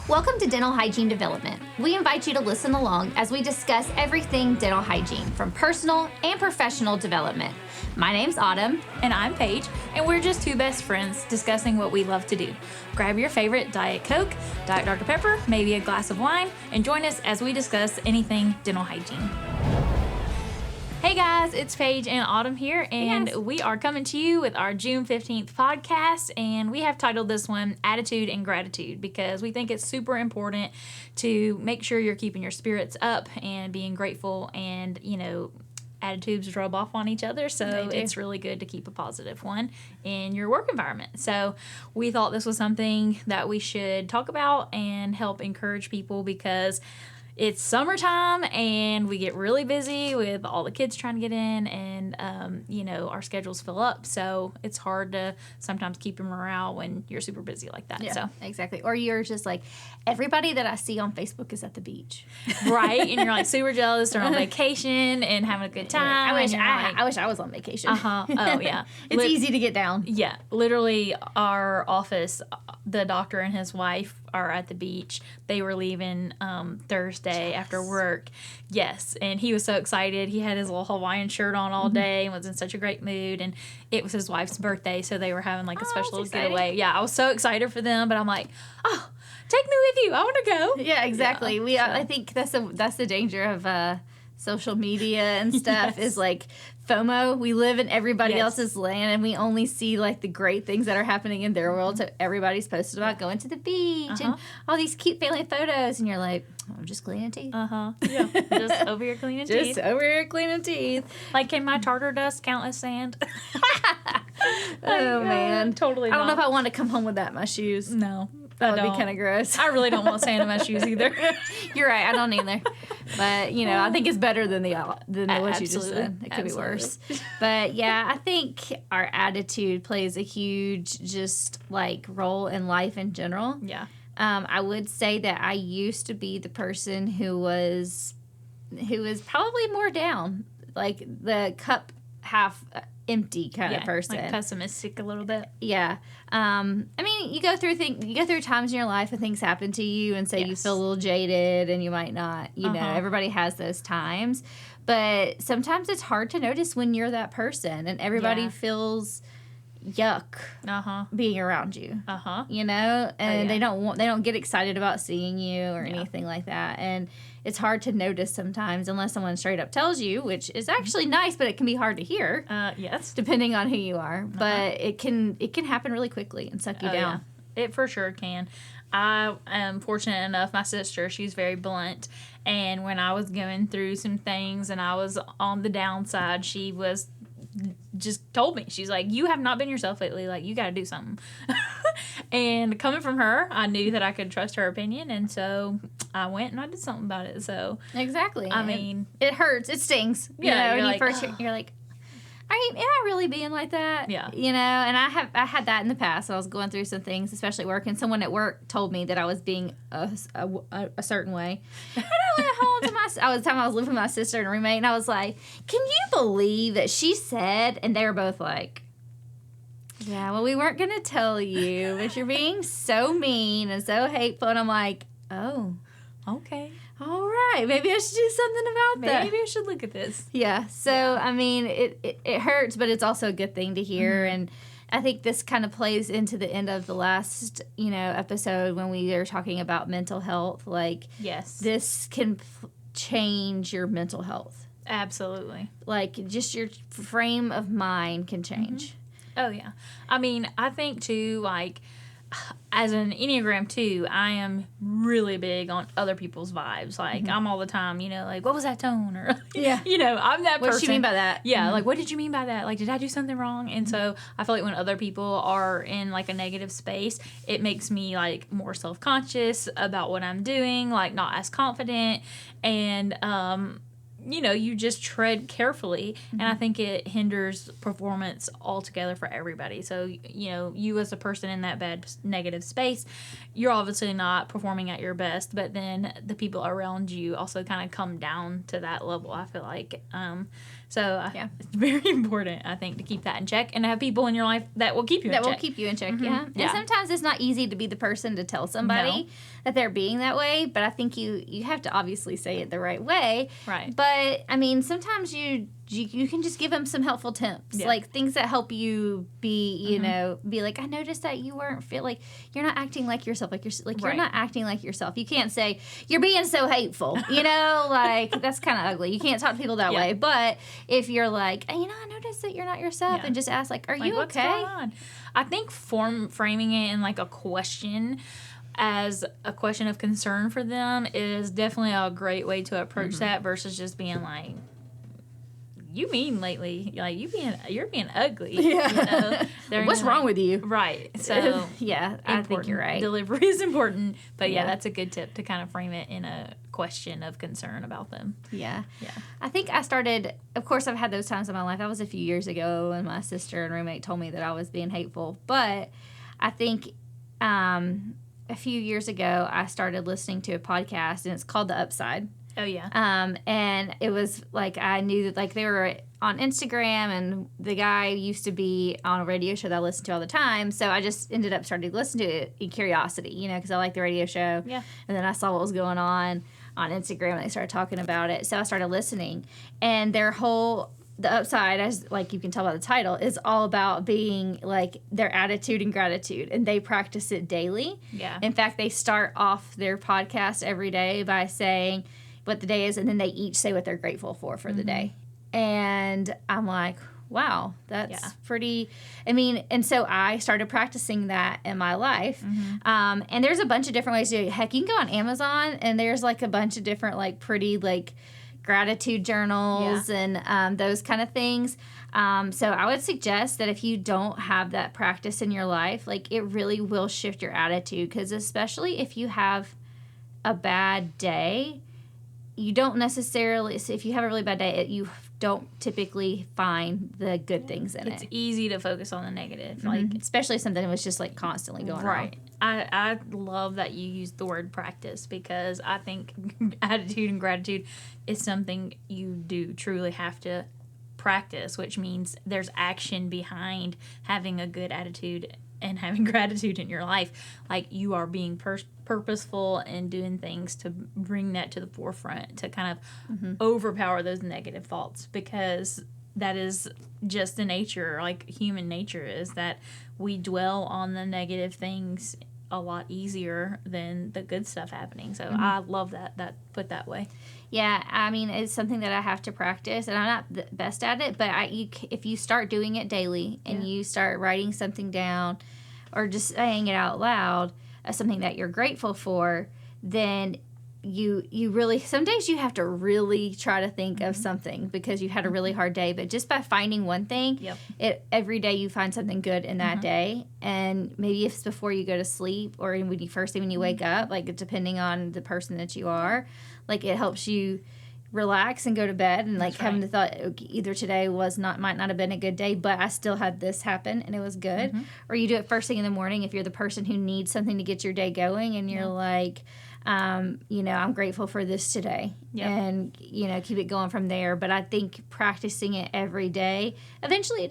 Welcome to Dental Hygiene Development. We invite you to listen along as we discuss everything dental hygiene, from personal and professional development. My name's Autumn. And I'm Paige, and we're just two best friends discussing what we love to do. Grab your favorite Diet Coke, Diet Dr. Pepper, maybe a glass of wine, and join us as we discuss anything dental hygiene. Hey guys, it's Paige and Autumn here, and we are coming to you with our June 15th podcast, and we have titled this one Attitude and Gratitude because we think it's super important to make sure you're keeping your spirits up and being grateful, and, you know, attitudes rub off on each other, so it's really good to keep a positive one in your work environment. So we thought this was something that we should talk about and help encourage people because it's summertime and we get really busy with all the kids trying to get in, and you know, our schedules fill up, so it's hard to sometimes keep your morale when you're super busy like that. Yeah, so exactly. Or you're just like, everybody that I see on Facebook is at the beach, right? And you're like super jealous. They're on vacation and having a good time. I wish I was on vacation. Oh yeah, It's easy to get down. Yeah, literally, our office, the doctor and his wife are at the beach. They were leaving Thursday after work. Yes, and he was so excited. He had his little Hawaiian shirt on all day and was in such a great mood. And it was his wife's birthday, so they were having like a special little getaway. Yeah, I was so excited for them, but I'm like, oh, take me with you. I want to go. Yeah, exactly. I think that's the danger of social media and stuff is like FOMO. We live in everybody else's land, and we only see like the great things that are happening in their world. So everybody's posted about going to the beach and all these cute family photos, and you're like, oh, I'm just cleaning teeth. Yeah, just over here cleaning teeth. Just over here cleaning teeth. Like, can my tartar dust count as sand? Oh man, totally. I don't know if I want to come home with that in my shoes. No. That would be kind of gross. I really don't want sand in my shoes either. You're right. I don't either. But, you know, I think it's better than what you just said. It could be worse. But, yeah, I think our attitude plays a huge just, like, role in life in general. Yeah. I would say that I used to be the person who was probably more down. Like, the cup half empty kind of person, like pessimistic a little bit. Yeah. I mean, you go through times in your life and things happen to you, and so you feel a little jaded, and you might not, you know, everybody has those times, but sometimes it's hard to notice when you're that person, and everybody feels yuck being around you, you know, and they don't get excited about seeing you or anything like that, and it's hard to notice sometimes unless someone straight up tells you, which is actually nice, but it can be hard to hear. Yes, depending on who you are, but it can happen really quickly and suck you down. Yeah. It for sure can. I am fortunate enough, my sister, she's very blunt, and when I was going through some things and I was on the downside, she was just told me, she's like, you have not been yourself lately, like, you got to do something. And coming from her, I knew that I could trust her opinion, and so I went and I did something about it. So exactly, I mean, it hurts, it stings. Yeah, you know, when you're like, am I really being like that? Yeah. You know, and I had that in the past. I was going through some things, especially at work, and someone at work told me that I was being a certain way. And I went home to I was living with my sister and roommate, and I was like, can you believe that she said, and they were both like, yeah, well, we weren't going to tell you, but you're being so mean and so hateful. And I'm like, oh, okay. All right, maybe I should do something about that. Maybe I should look at this. Yeah, so, I mean, it hurts, but it's also a good thing to hear, and I think this kind of plays into the end of the last, you know, episode when we were talking about mental health. Like, this can change your mental health. Absolutely. Like, just your frame of mind can change. Oh, yeah. I mean, I think, too, like, as an Enneagram 2, I am really big on other people's vibes. Like, I'm all the time, you know, like, what was that tone? Or, you know, I'm that person. What did you mean by that? Yeah, like, what did you mean by that? Like, did I do something wrong? And so I feel like when other people are in, like, a negative space, it makes me, like, more self-conscious about what I'm doing, like, not as confident. And, you know, you just tread carefully, and I think it hinders performance altogether for everybody. So, you know, you as a person in that bad negative space, you're obviously not performing at your best, but then the people around you also kind of come down to that level, I feel like. So it's very important, I think, to keep that in check and have people in your life that will keep you in check. That will keep you in check, yeah. And sometimes it's not easy to be the person to tell somebody that they're being that way, but I think you have to obviously say it the right way. Right. But, I mean, sometimes you can just give them some helpful tips, like things that help you be, you know, be like, I noticed that you you're not acting like yourself, you're not acting like yourself. You can't say, you're being so hateful, you know, like, that's kind of ugly. You can't talk to people that way. But if you're like, hey, you know, I noticed that you're not yourself, and just ask, like, are you what's okay? Going on? I think framing it in, like, a question as a question of concern for them is definitely a great way to approach that versus just being like, you mean lately, like, you're being ugly. Yeah. You know? What's wrong with you? Right. So I think you're right. Delivery is important, but that's a good tip to kind of frame it in a question of concern about them. Yeah. I think I started, of course, I've had those times in my life. That was a few years ago when my sister and roommate told me that I was being hateful. But I think a few years ago, I started listening to a podcast, and it's called The Upside. Oh, yeah. And it was like, I knew that, like, they were on Instagram, and the guy used to be on a radio show that I listened to all the time. So I just ended up starting to listen to it in curiosity, you know, because I like the radio show. Yeah. And then I saw what was going on Instagram, and they started talking about it. So I started listening, and The Upside, as like you can tell by the title, is all about being like their attitude and gratitude, and they practice it daily. Yeah. In fact, they start off their podcast every day by saying what the day is, and then they each say what they're grateful for the day. And I'm like, wow, that's pretty. I mean, and so I started practicing that in my life. And there's a bunch of different ways to do it. Heck, you can go on Amazon, and there's like a bunch of different like pretty like gratitude journals and those kind of things. So I would suggest that if you don't have that practice in your life, like, it really will shift your attitude, because especially if you have a bad day, you don't necessarily, if you have a really bad day, you don't typically find the good things in it. It's easy to focus on the negative, like, especially something that was just like constantly going on. I love that you used the word practice, because I think attitude and gratitude is something you do truly have to practice, which means there's action behind having a good attitude and having gratitude in your life. Like, you are being purposeful and doing things to bring that to the forefront, to kind of overpower those negative thoughts, because that is just the nature, like human nature, is that we dwell on the negative things a lot easier than the good stuff happening. So I love that put that way. Yeah, I mean, it's something that I have to practice, and I'm not the best at it, but if you start doing it daily and you start writing something down or just saying it out loud, something that you're grateful for, then you really, some days you have to really try to think of something because you had a really hard day, but just by finding one thing, every day you find something good in that day, and maybe if it's before you go to sleep or when you wake up, like, depending on the person that you are, like, it helps you relax and go to bed, and like having the thought, either today might not have been a good day, but I still had this happen and it was good. Or you do it first thing in the morning if you're the person who needs something to get your day going, and you're like, you know, I'm grateful for this today, and, you know, keep it going from there. But I think practicing it every day, eventually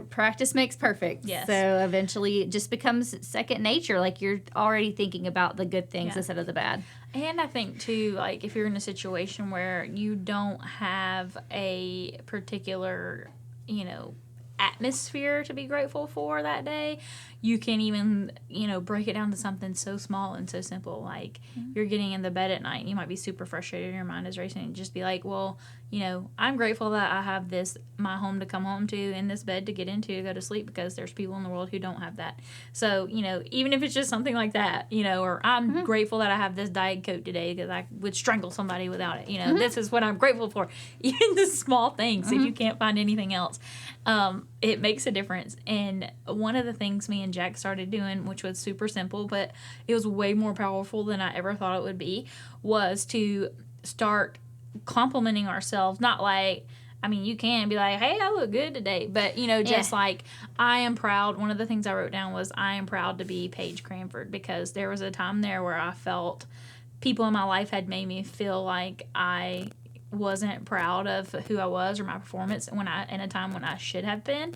practice makes perfect. So eventually it just becomes second nature. Like, you're already thinking about the good things instead of the bad. And I think, too, like, if you're in a situation where you don't have a particular, you know, atmosphere to be grateful for that day, you can even, you know, break it down to something so small and so simple. Like, you're getting in the bed at night and you might be super frustrated and your mind is racing, and just be like, well, you know, I'm grateful that I have my home to come home to, and this bed to get into to go to sleep, because there's people in the world who don't have that. So, you know, even if it's just something like that, you know, or I'm grateful that I have this Diet Coke today because I would strangle somebody without it. You know, this is what I'm grateful for. Even the small things, if you can't find anything else, it makes a difference. And one of the things me and Jack started doing, which was super simple, but it was way more powerful than I ever thought it would be, was to start complimenting ourselves. Not like, I mean, you can be like, hey, I look good today, but, you know, just like, I am proud. One of the things I wrote down was, I am proud to be Paige Cranford, because there was a time there where I felt people in my life had made me feel like I wasn't proud of who I was or my performance in a time when I should have been,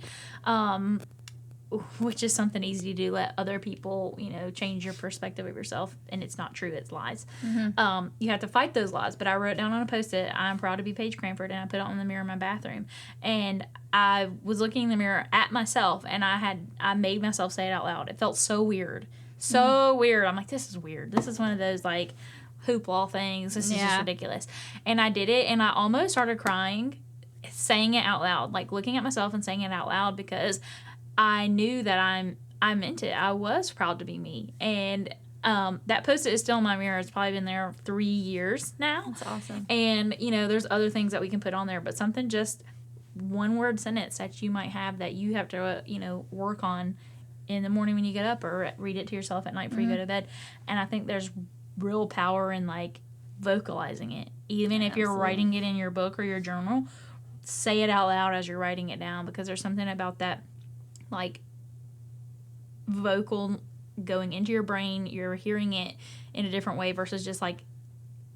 which is something easy to do. Let other people, change your perspective of yourself, and it's not true. It's lies. Mm-hmm. You have to fight those lies. But I wrote down on a Post-it, "I'm proud to be Paige Cranford," and I put it on the mirror in my bathroom. And I was looking in the mirror at myself, and I made myself say it out loud. It felt so weird. So weird. I'm like, this is weird. This is one of those, like, hoopla things. This is just ridiculous. And I did it, and I almost started crying saying it out loud, like looking at myself and saying it out loud, because I knew that I meant it. I was proud to be me. And that Post-it is still in my mirror. It's probably been there 3 years now. That's awesome. And, there's other things that we can put on there, but something, just one word sentence that you might have that you have to, work on in the morning when you get up, or read it to yourself at night before you go to bed. And I think there's real power in, like, vocalizing it. Even if you're writing it in your book or your journal, say it out loud as you're writing it down, because there's something about that, like, vocal going into your brain. You're hearing it in a different way versus just, like,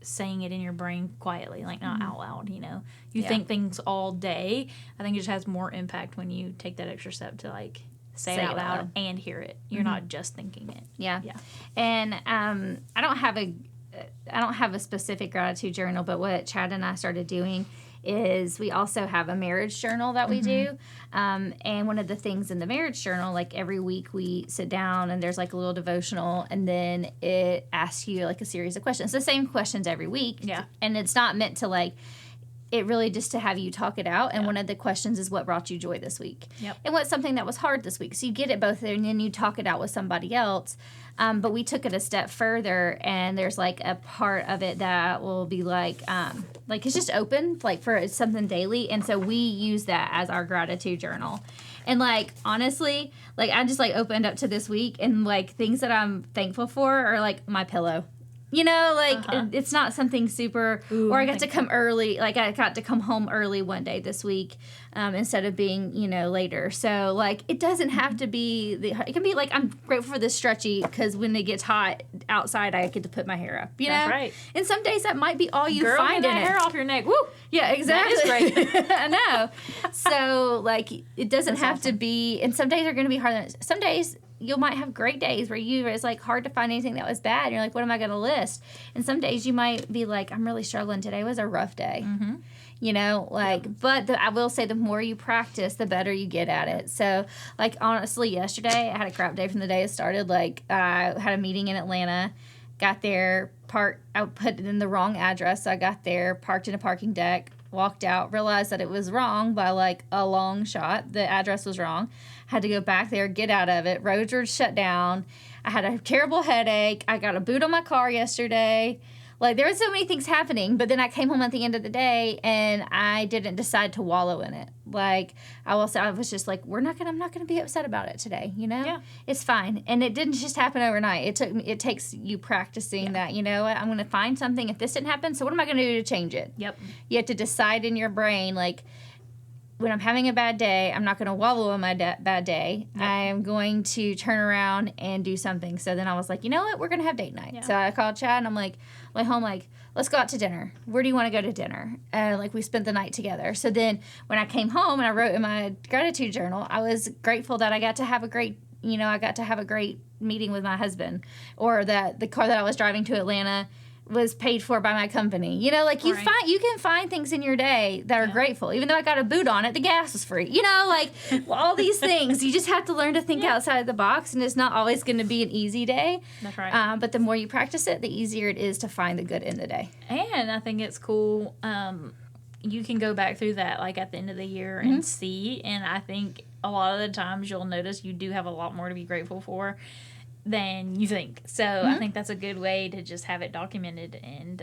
saying it in your brain quietly, like, not out loud, You think things all day. I think it just has more impact when you take that extra step to, like, say it out loud and hear it. You're not just thinking it. Yeah. And I don't have a specific gratitude journal, but what Chad and I started doing is we also have a marriage journal that we do. And one of the things in the marriage journal, like, every week we sit down and there's, like, a little devotional, and then it asks you, like, a series of questions. The same questions every week. Yeah. And it's not meant to, like, it really just to have you talk it out. And one of the questions is, what brought you joy this week? Yep. And what's something that was hard this week? So you get it both there, and then you talk it out with somebody else. But we took it a step further, and there's, like, a part of it that will be like it's just open, like, for something daily. And so we use that as our gratitude journal. And, like, honestly, like, I just, like, opened up to this week, and, like, things that I'm thankful for are, like, my pillow. It's not something super, or I got to come early, like, I got to come home early one day this week, instead of being, later. So, like, it doesn't have to be, it can be, like, I'm grateful for this stretchy, because when it gets hot outside, I get to put my hair up, That's right. And some days that might be all you find in it. Hair off your neck. Woo! Yeah, exactly. That is great. I know. So, like, it doesn't have to be, and some days are going to be harder. Some days you might have great days where it's, like, hard to find anything that was bad. And you're like, what am I going to list? And some days you might be like, I'm really struggling. Today was a rough day. But I will say, the more you practice, the better you get at it. So, like, honestly, yesterday I had a crap day from the day it started. Like, I had a meeting in Atlanta, got there, I put it in the wrong address. So I got there, parked in a parking deck, walked out, realized that it was wrong by, like, a long shot. The address was wrong. Had to go back there, get out of it. Roads were shut down. I had a terrible headache. I got a boot on my car yesterday. Like, there were so many things happening, but then I came home at the end of the day, and I didn't decide to wallow in it. Like, I will say, I was just like, I'm not gonna be upset about it today, Yeah. It's fine. And it didn't just happen overnight. It takes you practicing that, I'm gonna find something. If this didn't happen, so what am I gonna do to change it? Yep. You have to decide in your brain, like, when I'm having a bad day, I'm not going to wallow in my bad day. Yep. I am going to turn around and do something. So then I was like, you know what? We're going to have date night. Yeah. So I called Chad, and I'm like, home, like, let's go out to dinner. Where do you want to go to dinner? We spent the night together. So then when I came home and I wrote in my gratitude journal, I was grateful that I got to have a great meeting with my husband, or that the car that I was driving to Atlanta was paid for by my company. You can find things in your day that are grateful. Even though I got a boot on it, the gas was free. All these things. You just have to learn to think outside the box, and it's not always going to be an easy day. That's right. But the more you practice it, the easier it is to find the good in the day. And I think it's cool. You can go back through that, like, at the end of the year and see. And I think a lot of the times you'll notice you do have a lot more to be grateful for than you think. So I think that's a good way to just have it documented and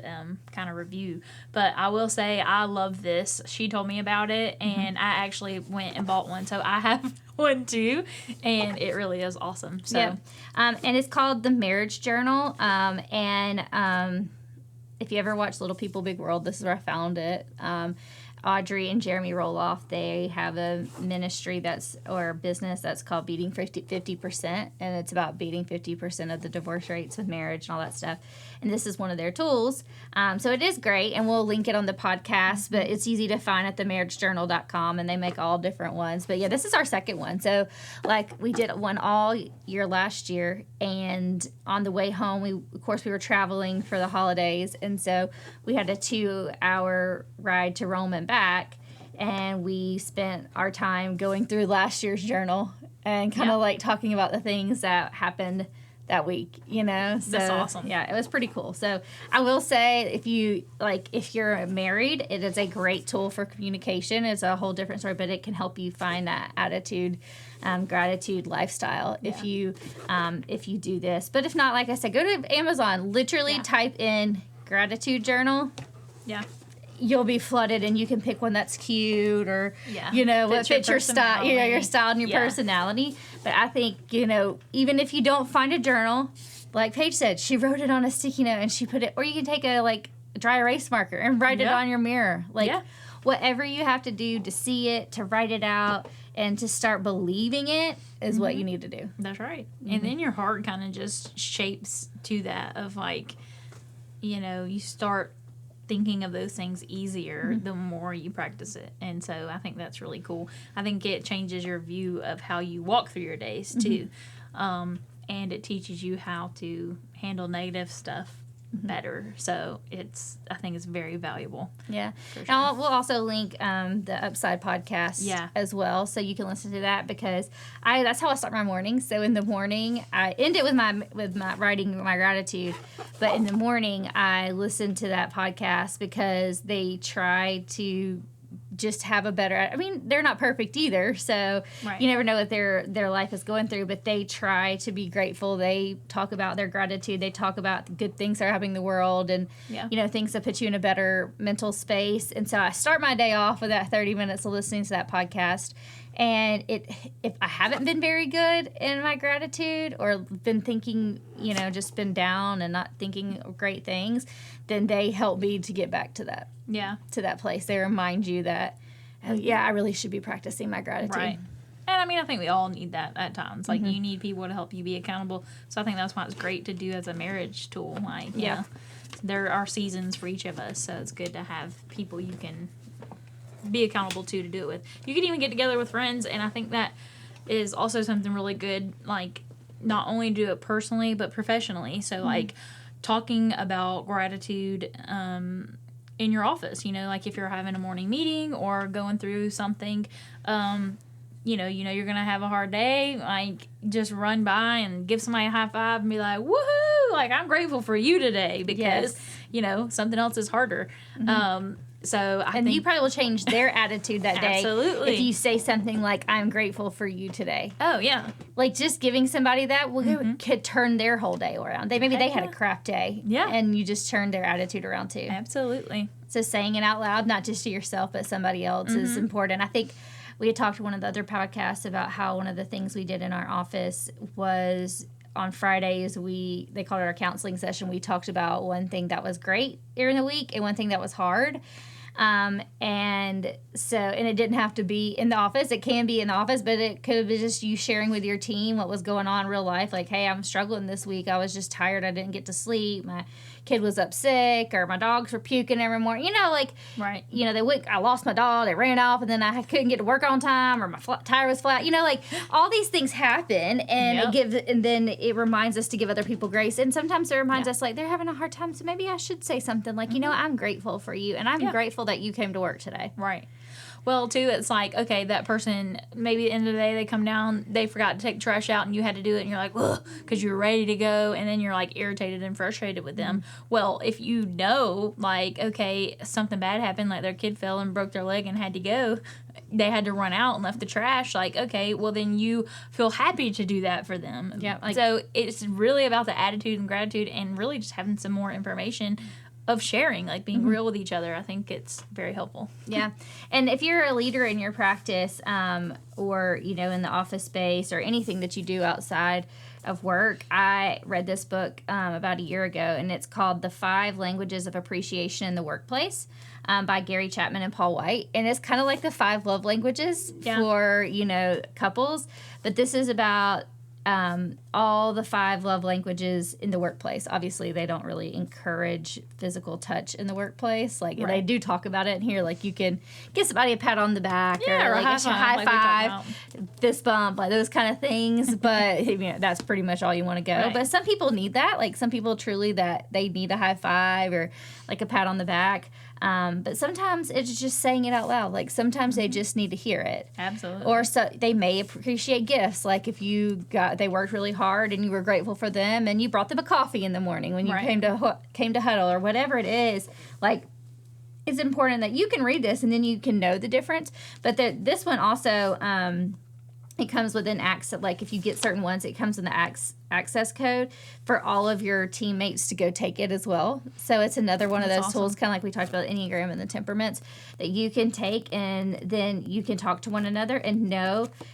kind of review. But I will say, I love this. She told me about it, and I actually went and bought one. So I have one too, and it really is awesome. So, and it's called the Marriage Journal. If you ever watch Little People, Big World, this is where I found it. Audrey and Jeremy Roloff, they have a ministry or business that's called Beating 50%, and it's about beating 50% of the divorce rates with marriage and all that stuff. And this is one of their tools. So it is great, and we'll link it on the podcast, but it's easy to find at themarriagejournal.com, and they make all different ones. But yeah, this is our second one. So like we did one all year last year, and on the way home, we were traveling for the holidays, and so we had a 2-hour ride to Rome and back, and we spent our time going through last year's journal and kind of like talking about the things that happened that week, So that's awesome. Yeah, it was pretty cool. So I will say, if you're married, it is a great tool for communication. It's a whole different story, but it can help you find that attitude, gratitude lifestyle if you do this. But if not, like I said, go to Amazon, literally type in gratitude journal. Yeah. You'll be flooded, and you can pick one that's cute or, what fits your style, your style and your personality. But I think, even if you don't find a journal, like Paige said, she wrote it on a sticky note and she put it, or you can take a dry erase marker and write it on your mirror. Whatever you have to do to see it, to write it out, and to start believing it is what you need to do. That's right. And then your heart kind of just shapes to that of you start thinking of those things easier the more you practice it. And so I think that's really cool. I think it changes your view of how you walk through your days too. And it teaches you how to handle negative stuff better. So I think it's very valuable. Yeah. Sure. And we'll also link the Upside podcast as well, so you can listen to that, because that's how I start my morning. So in the morning, I end it with my writing my gratitude, but in the morning I listen to that podcast because they try to just have a better, they're not perfect either, so you never know what their life is going through, but they try to be grateful. They talk about their gratitude. They talk about the good things that are happening in the world, and things that put you in a better mental space. And so I start my day off with that 30 minutes of listening to that podcast. And if I haven't been very good in my gratitude, or been thinking, just been down and not thinking of great things, then they help me to get back to that. Yeah. To that place. They remind you that, I really should be practicing my gratitude. Right. And I think we all need that at times. You need people to help you be accountable. So I think that's why it's great to do as a marriage tool. There are seasons for each of us, so it's good to have people you can be accountable to do it with. You can even get together with friends, and I think that is also something really good. Not only do it personally, but professionally. So talking about gratitude in your office, if you're having a morning meeting or going through something, you're gonna have a hard day, just run by and give somebody a high five and be like, woohoo, I'm grateful for you today, because something else is harder. So I think you probably will change their attitude that day. Absolutely. If you say something like, I'm grateful for you today. Oh, yeah. Just giving somebody that could turn their whole day around. They had a crap day. Yeah. And you just turned their attitude around too. Absolutely. So saying it out loud, not just to yourself, but somebody else is important. I think we had talked to one of the other podcasts about how one of the things we did in our office was on Fridays, they called it our counseling session. We talked about one thing that was great during the week and one thing that was hard. And it didn't have to be in the office. It can be in the office, but it could be just you sharing with your team what was going on in real life. Hey, I'm struggling this week. I was just tired. I didn't get to sleep. My kid was up sick, or my dogs were puking every morning. Right. I lost my dog. They ran off, and then I couldn't get to work on time, or my tire was flat. All these things happen, and then it reminds us to give other people grace. And sometimes it reminds us they're having a hard time, so maybe I should say something I'm grateful for you, and I'm grateful that you came to work today. Right. Well, too, it's okay, that person, maybe at the end of the day, they come down, they forgot to take the trash out, and you had to do it, and you're ugh, because you're ready to go, and then you're, irritated and frustrated with them. Well, if you know, okay, something bad happened, their kid fell and broke their leg and had to go, they had to run out and left the trash, okay, well, then you feel happy to do that for them. Yeah. So it's really about the attitude and gratitude, and really just having some more information of sharing, being real with each other. I think it's very helpful. Yeah. And if you're a leader in your practice, or, in the office space or anything that you do outside, of work, I read this book about a year ago, and it's called The 5 Languages of Appreciation in the Workplace by Gary Chapman and Paul White. And it's kind of like the 5 love languages for, couples. But this is about all the 5 love languages in the workplace. Obviously, they don't really encourage physical touch in the workplace. Like, they do talk about it in here. Like, you can give somebody a pat on the back or like a high five, fist bump, like those kind of things. But that's pretty much all you want to go. Right. But some people need that. Like, some people truly that they need a high five or like a pat on the back. But sometimes it's just saying it out loud. Like, sometimes they just need to hear it. Absolutely. Or so they may appreciate gifts. Like, if they worked really hard and you were grateful for them and you brought them a coffee in the morning when you came to huddle or whatever it is. Like, it's important that you can read this and then you can know the difference. But this one also, it comes with an access. Like, if you get certain ones, it comes in the access code for all of your teammates to go take it as well. So it's another one of those tools, kind of like we talked about Enneagram and the temperaments, that you can take, and then you can talk to one another and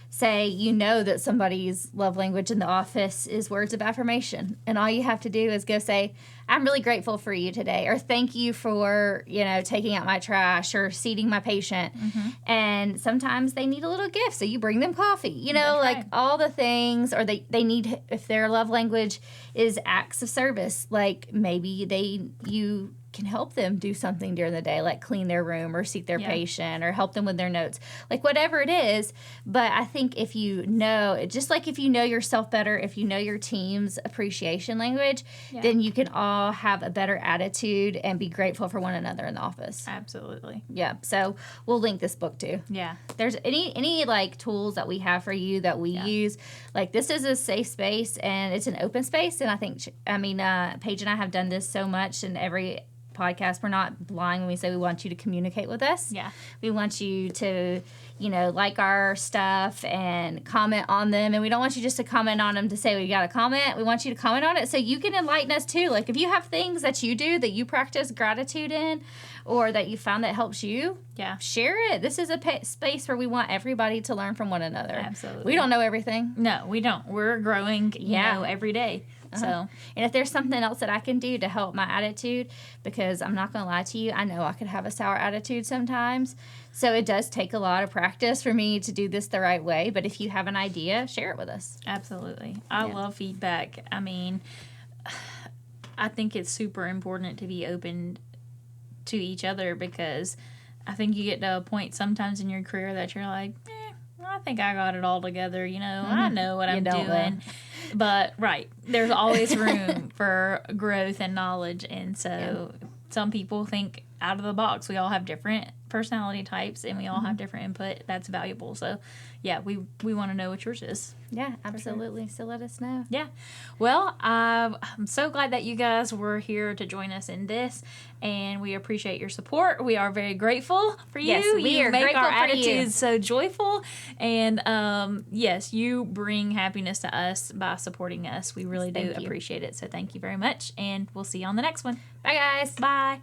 say that somebody's love language in the office is words of affirmation. And all you have to do is go say, I'm really grateful for you today, or thank you for, taking out my trash or seating my patient. Mm-hmm. And sometimes they need a little gift, so you bring them coffee, like all the things, or they need, if their love language is acts of service, like maybe you can help them do something during the day, like clean their room or seat their patient or help them with their notes, like whatever it is. But I think if you know, just like if you know yourself better, if you know your team's appreciation language, then you can all have a better attitude and be grateful for one another in the office. Absolutely. Yeah. So we'll link this book too. Yeah. There's any like tools that we have for you that we use. Like, this is a safe space and it's an open space. And I think, Paige and I have done this so much in every podcast. We're not blind when we say we want you to communicate with us. Yeah. We want you to, like our stuff and comment on them. And we don't want you just to comment on them to say we got a comment. We want you to comment on it so you can enlighten us too. Like, if you have things that you do that you practice gratitude in, or that you found that helps you, share it. This is a space where we want everybody to learn from one another. Absolutely. We don't know everything. No, we don't. We're growing, every day. So, and if there's something else that I can do to help my attitude, because I'm not going to lie to you, I know I could have a sour attitude sometimes. So it does take a lot of practice for me to do this the right way. But if you have an idea, share it with us. Absolutely. I love feedback. I mean, I think it's super important to be open to each other, because I think you get to a point sometimes in your career that you're like, I think I got it all together. I know what I'm doing. But, there's always room for growth and knowledge. And so some people think out of the box. We all have different personality types and we all have different input. That's valuable. So, we want to know what yours is. Yeah, absolutely. Sure. So let us know. Yeah. Well, I'm so glad that you guys were here to join us in this, and we appreciate your support. We are very grateful for you. Yes, we are make grateful our for attitudes so joyful, and yes, you bring happiness to us by supporting us. We really do appreciate it. So thank you very much, and we'll see you on the next one. Bye, guys. Bye.